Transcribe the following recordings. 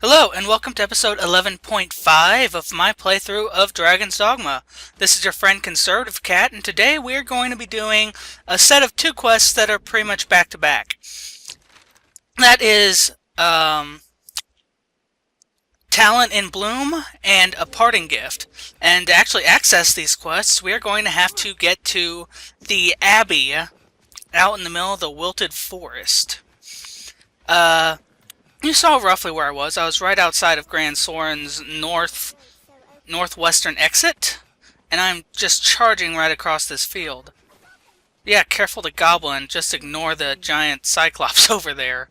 Hello, and welcome to episode 11.5 of my playthrough of Dragon's Dogma. This is your friend Conservative Cat, and today we're going to be doing a set of two quests that are pretty much back-to-back. That is, Talent in Bloom and a Parting Gift. And to actually access these quests, we are going to have to get to the Abbey out in the middle of the Wilted Forest. You saw roughly where I was. I was right outside of Grand Soren's northwestern exit, and I'm just charging right across this field. Yeah, careful the goblin. Just ignore the giant cyclops over there.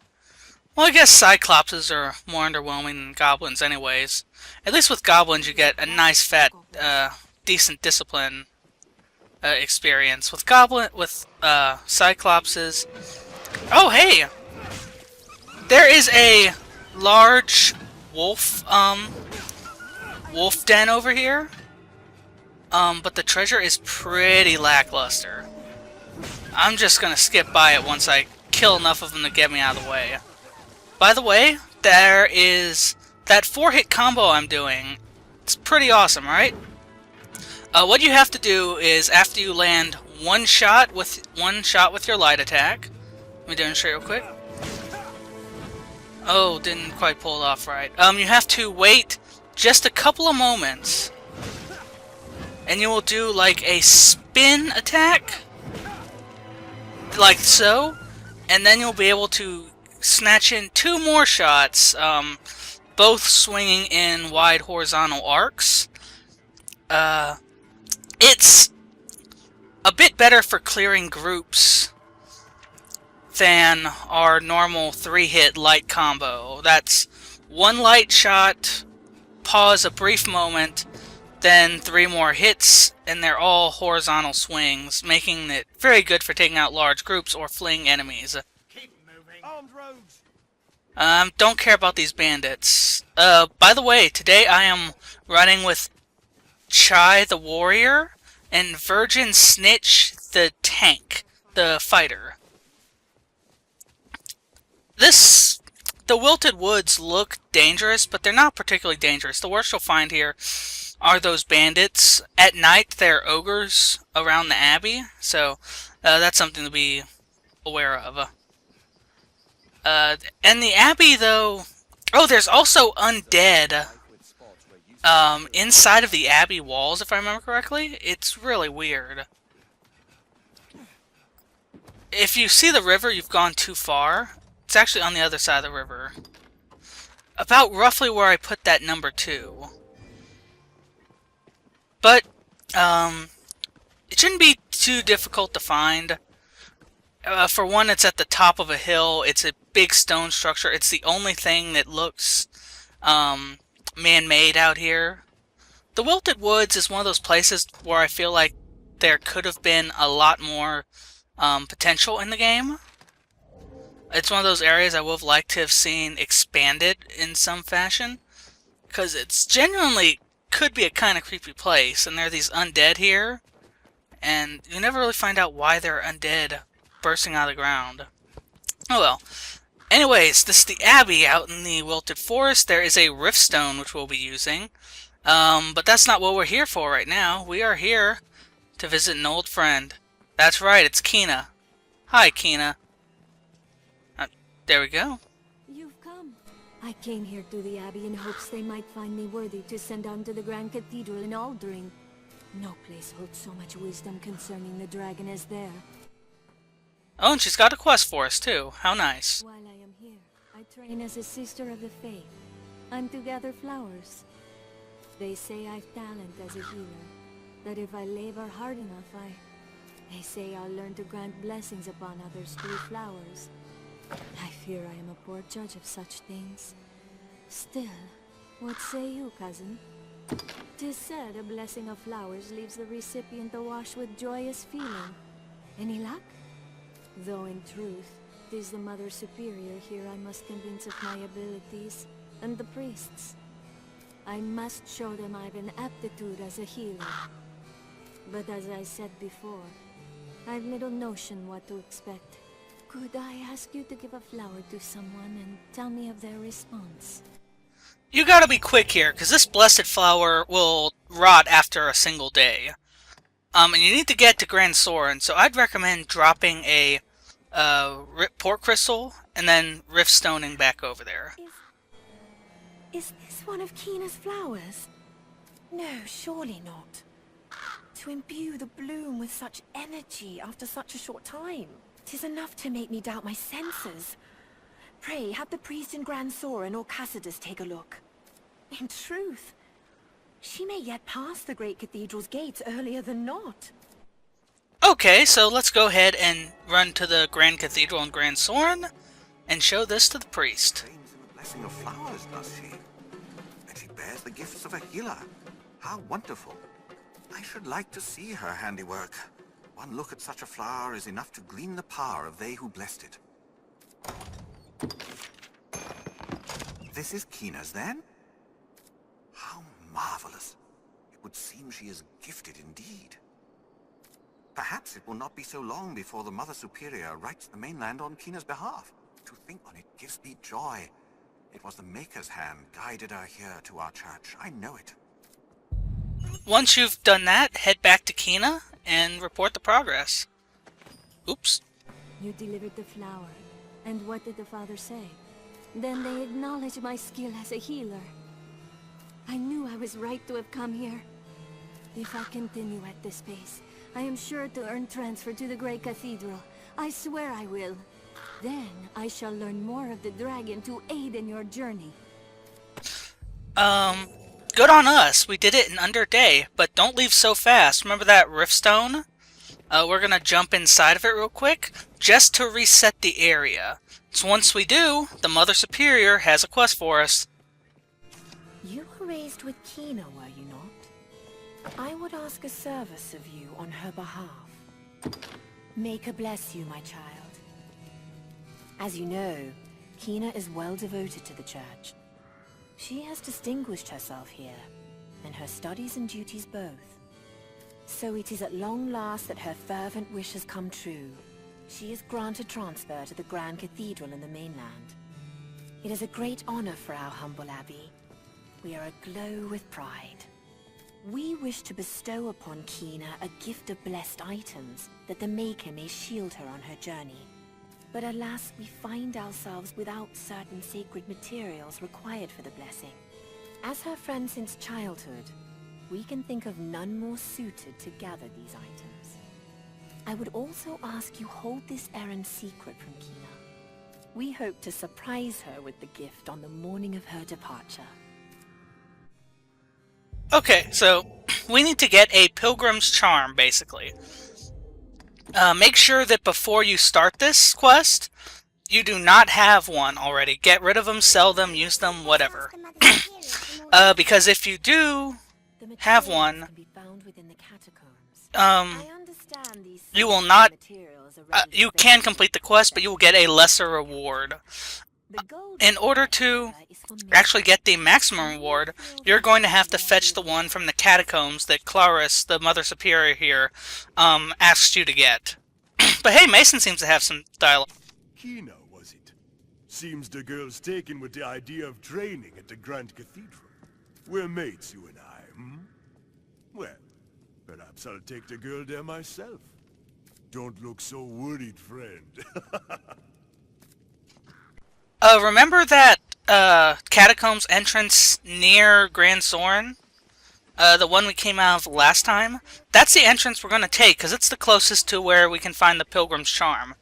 Well, I guess cyclopses are more underwhelming than goblins anyways. At least with goblins you get a nice fat, decent discipline experience. With cyclopses... Oh, hey! There is a large wolf den over here. But the treasure is pretty lackluster. I'm just gonna skip by it once I kill enough of them to get me out of the way. By the way, there is that 4-hit combo I'm doing. It's pretty awesome, right? What you have to do is after you land one shot with your light attack. Let me demonstrate real quick. Oh, didn't quite pull it off right. You have to wait just a couple of moments, and you will do like a spin attack, like so, and then you'll be able to snatch in 2 more shots, both swinging in wide horizontal arcs. It's a bit better for clearing groups than our normal 3-hit light combo. That's 1 light shot, pause a brief moment, then 3 more hits, and they're all horizontal swings, making it very good for taking out large groups or fleeing enemies. Keep moving. Armed rogues. Don't care about these bandits. By the way, today I am running with Chai the warrior and Virgin Snitch the tank, the fighter. The Wilted Woods look dangerous, but they're not particularly dangerous. The worst you'll find here are those bandits. At night, they're ogres around the Abbey, so that's something to be aware of. And the Abbey, though... Oh, there's also undead inside of the Abbey walls, if I remember correctly. It's really weird. If you see the river, you've gone too far. It's actually on the other side of the river. About roughly where I put that number 2. But, it shouldn't be too difficult to find. For one, it's at the top of a hill. It's a big stone structure. It's the only thing that looks, man-made out here. The Wilted Woods is one of those places where I feel like there could have been a lot more, potential in the game. It's one of those areas I would have liked to have seen expanded in some fashion, because it's genuinely could be a kind of creepy place, and there are these undead here, and you never really find out why they're undead bursting out of the ground. Oh well. Anyways, this is the Abbey out in the Wilted Forest. There is a Riftstone which we'll be using, but that's not what we're here for right now. We are here to visit an old friend. That's right, it's Quina. Hi, Quina. There we go. You've come. I came here to the Abbey in hopes they might find me worthy to send on to the Grand Cathedral in Aldering. No place holds so much wisdom concerning the dragon as there. Oh, and she's got a quest for us, too. How nice. While I am here, I train as a sister of the faith. I'm to gather flowers. They say I've talent as a healer. That if I labor hard enough, They say I'll learn to grant blessings upon others through flowers. I fear I am a poor judge of such things. Still, what say you, cousin? 'Tis said a blessing of flowers leaves the recipient awash with joyous feeling. Any luck? Though in truth, 'tis the Mother Superior here I must convince of my abilities, and the priests. I must show them I've an aptitude as a healer. But as I said before, I've little notion what to expect. Could I ask you to give a flower to someone and tell me of their response? You gotta be quick here, because this blessed flower will rot after a single day. And you need to get to Grand Soren, so I'd recommend dropping a port crystal and then rift stoning back over there. Is this one of Quina's flowers? No, surely not. To imbue the bloom with such energy after such a short time, 'tis enough to make me doubt my senses. Pray, have the priest in Grand Soren or Cassidus take a look. In truth, she may yet pass the Great Cathedral's gates earlier than not. Okay, so let's go ahead and run to the Grand Cathedral in Grand Soren and show this to the priest. Claims in the blessing of flowers, does she? And she bears the gifts of a healer. How wonderful. I should like to see her handiwork. One look at such a flower is enough to glean the power of they who blessed it. This is Quina's, then? How marvelous. It would seem she is gifted indeed. Perhaps it will not be so long before the Mother Superior writes the mainland on Quina's behalf. To think on it gives me joy. It was the Maker's hand guided her here to our church. I know it. Once you've done that, head back to Quina and report the progress. Oops. You delivered the flower. And what did the father say? Then they acknowledged my skill as a healer. I knew I was right to have come here. If I continue at this pace, I am sure to earn transfer to the Great Cathedral. I swear I will. Then I shall learn more of the dragon to aid in your journey. Good on us. We did it in under a day, but don't leave so fast. Remember that rift stone? We're gonna jump inside of it real quick, just to reset the area. So once we do, the Mother Superior has a quest for us. You were raised with Quina, were you not? I would ask a service of you on her behalf. Make her bless you, my child. As you know, Quina is well devoted to the church. She has distinguished herself here, in her studies and duties both. So it is at long last that her fervent wish has come true. She is granted transfer to the Grand Cathedral in the mainland. It is a great honor for our humble abbey. We are aglow with pride. We wish to bestow upon Quina a gift of blessed items that the Maker may shield her on her journey. But alas, we find ourselves without certain sacred materials required for the blessing. As her friend since childhood, we can think of none more suited to gather these items. I would also ask you hold this errand secret from Quina. We hope to surprise her with the gift on the morning of her departure. Okay, so we need to get a Pilgrim's Charm, basically. Make sure that before you start this quest, you do not have one already. Get rid of them, sell them, use them, whatever. Because if you do have one, you will not, you can complete the quest, but you will get a lesser reward. In order to actually get the maximum reward, you're going to have to fetch the one from the catacombs that Claris, the Mother Superior here, asked you to get. But hey, Mason seems to have some dialogue. Quina, was it? Seems the girl's taken with the idea of training at the Grand Cathedral. We're mates, you and I, hmm? Well, perhaps I'll take the girl there myself. Don't look so worried, friend. Remember that, catacombs entrance near Grand Soren? The one we came out of last time? That's the entrance we're gonna take, because it's the closest to where we can find the Pilgrim's Charm.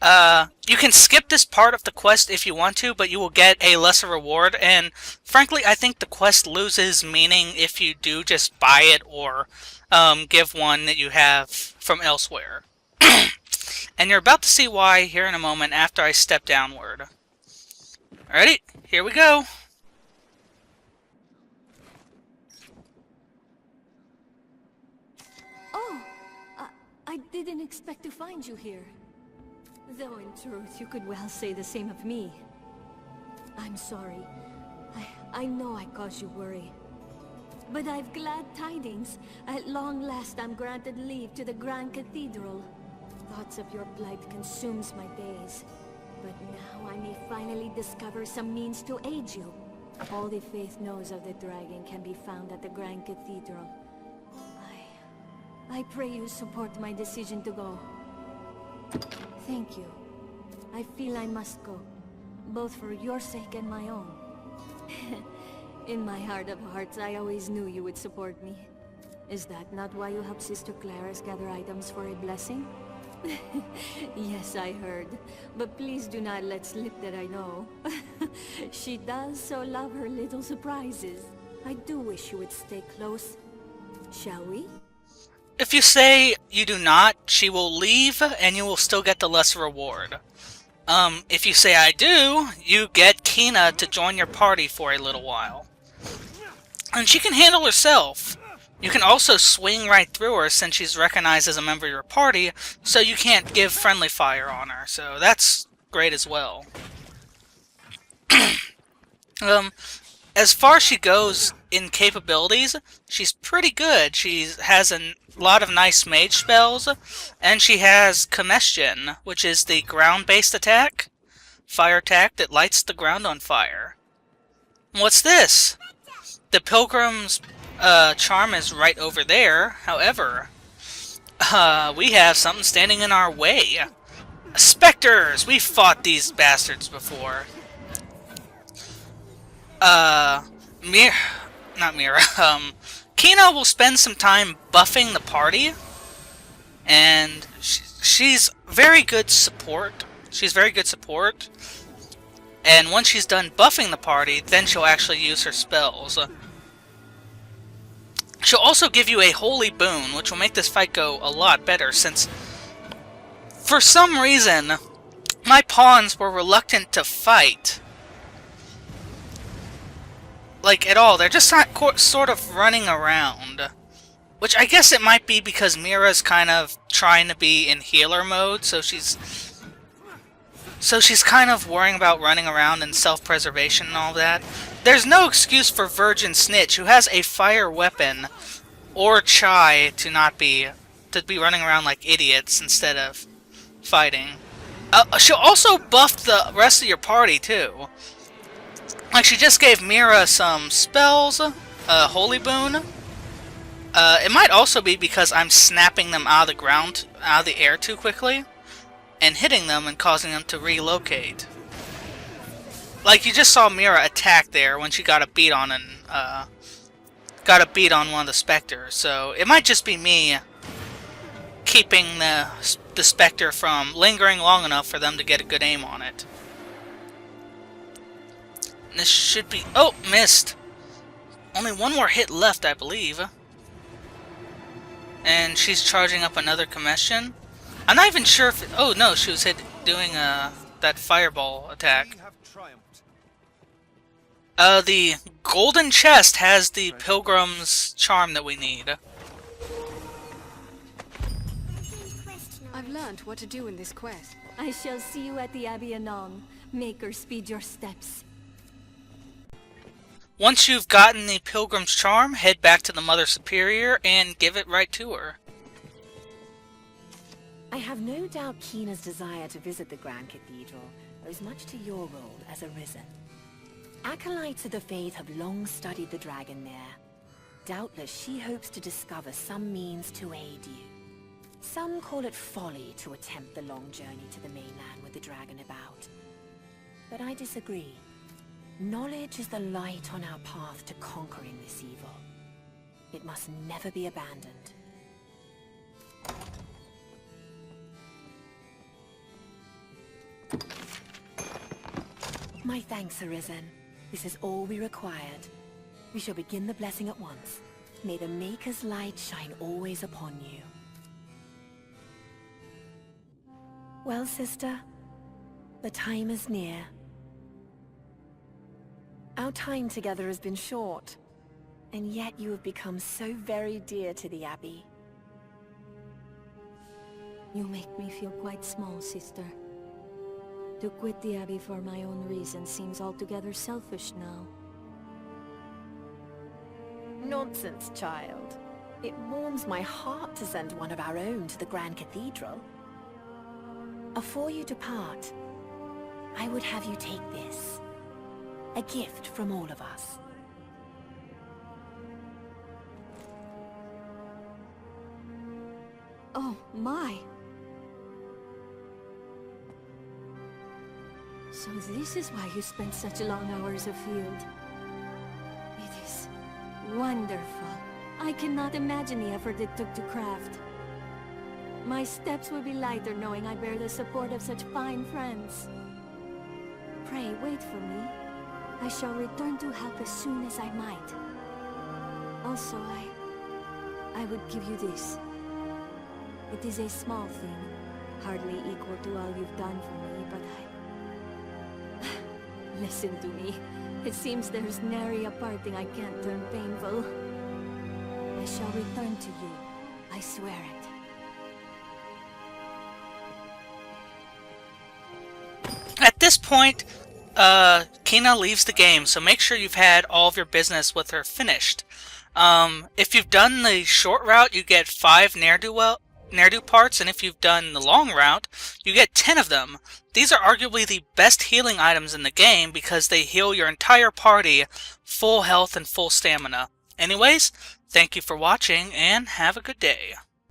You can skip this part of the quest if you want to, but you will get a lesser reward, and frankly, I think the quest loses meaning if you do just buy it or, give one that you have from elsewhere. And you're about to see why here in a moment after I step downward. Alrighty, here we go. Oh, I didn't expect to find you here. Though in truth, you could well say the same of me. I'm sorry. I know I caused you worry. But I've glad tidings. At long last, I'm granted leave to the Grand Cathedral. Thoughts of your plight consumes my days. But now I may finally discover some means to aid you. All the faith knows of the dragon can be found at the Grand Cathedral. I pray you support my decision to go. Thank you. I feel I must go, both for your sake and my own. In my heart of hearts, I always knew you would support me. Is that not why you helped Sister Claris gather items for a blessing? Yes, I heard. But please do not let slip that I know. She does so love her little surprises. I do wish you would stay close. Shall we? If you say you do not, she will leave and you will still get the lesser reward. If you say I do, you get Quina to join your party for a little while. And she can handle herself. You can also swing right through her since she's recognized as a member of your party, so you can't give friendly fire on her, so that's great as well. As far as she goes in capabilities, she's pretty good. She has a lot of nice mage spells, and she has Combustion, which is the ground-based attack, fire attack that lights the ground on fire. What's this? The Pilgrim's charm is right over there. However, we have something standing in our way. Spectres! We've fought these bastards before. Quina will spend some time buffing the party, and she's very good support. And once she's done buffing the party, then she'll actually use her spells. She'll also give you a holy boon, which will make this fight go a lot better, since for some reason my pawns were reluctant to fight. Like, at all. They're just not sort of running around. Which I guess it might be because Mira's kind of trying to be in healer mode, so she's kind of worrying about running around and self-preservation and all that. There's no excuse for Virgin Snitch, who has a fire weapon, or Chai to be running around like idiots instead of fighting. She'll also buff the rest of your party, too. Like, she just gave Mira some spells, Holy Boon. It might also be because I'm snapping them out of the ground, out of the air too quickly, and hitting them and causing them to relocate. Like, you just saw Mira attack there when she got a beat on one of the specters, so it might just be me keeping the specter from lingering long enough for them to get a good aim on it. This should be... Oh, missed! Only one more hit left, I believe. And she's charging up another Combustion. I'm not even sure if... Oh, no, she was doing that fireball attack. The golden chest has the Pilgrim's charm that we need. I've learned what to do in this quest. I shall see you at the Abbey anon. Make her speed your steps. Once you've gotten the Pilgrim's charm, head back to the Mother Superior and give it right to her. I have no doubt Quina's desire to visit the Grand Cathedral owes much to your role as Arisen. Acolytes of the Faith have long studied the dragon there. Doubtless she hopes to discover some means to aid you. Some call it folly to attempt the long journey to the mainland with the dragon about. But I disagree. Knowledge is the light on our path to conquering this evil. It must never be abandoned. My thanks, Arisen. This is all we required. We shall begin the blessing at once. May the Maker's light shine always upon you. Well, sister, the time is near. Our time together has been short, and yet you have become so very dear to the Abbey. You make me feel quite small, sister. To quit the Abbey for my own reasons seems altogether selfish now. Nonsense, child. It warms my heart to send one of our own to the Grand Cathedral. Afore you depart, I would have you take this. A gift from all of us. Oh, my. So this is why you spent such long hours afield. It is wonderful. I cannot imagine the effort it took to craft. My steps will be lighter knowing I bear the support of such fine friends. Pray, wait for me. I shall return to help as soon as I might. Also, I would give you this. It is a small thing, hardly equal to all you've done for me, but listen to me. It seems there's nary a parting I can't turn painful. I shall return to you. I swear it. At this point, Quina leaves the game, so make sure you've had all of your business with her finished. If you've done the short route, you get 5 ne'er-do parts, and if you've done the long route, you get 10 of them. These are arguably the best healing items in the game because they heal your entire party full health and full stamina. Anyways, thank you for watching, and have a good day.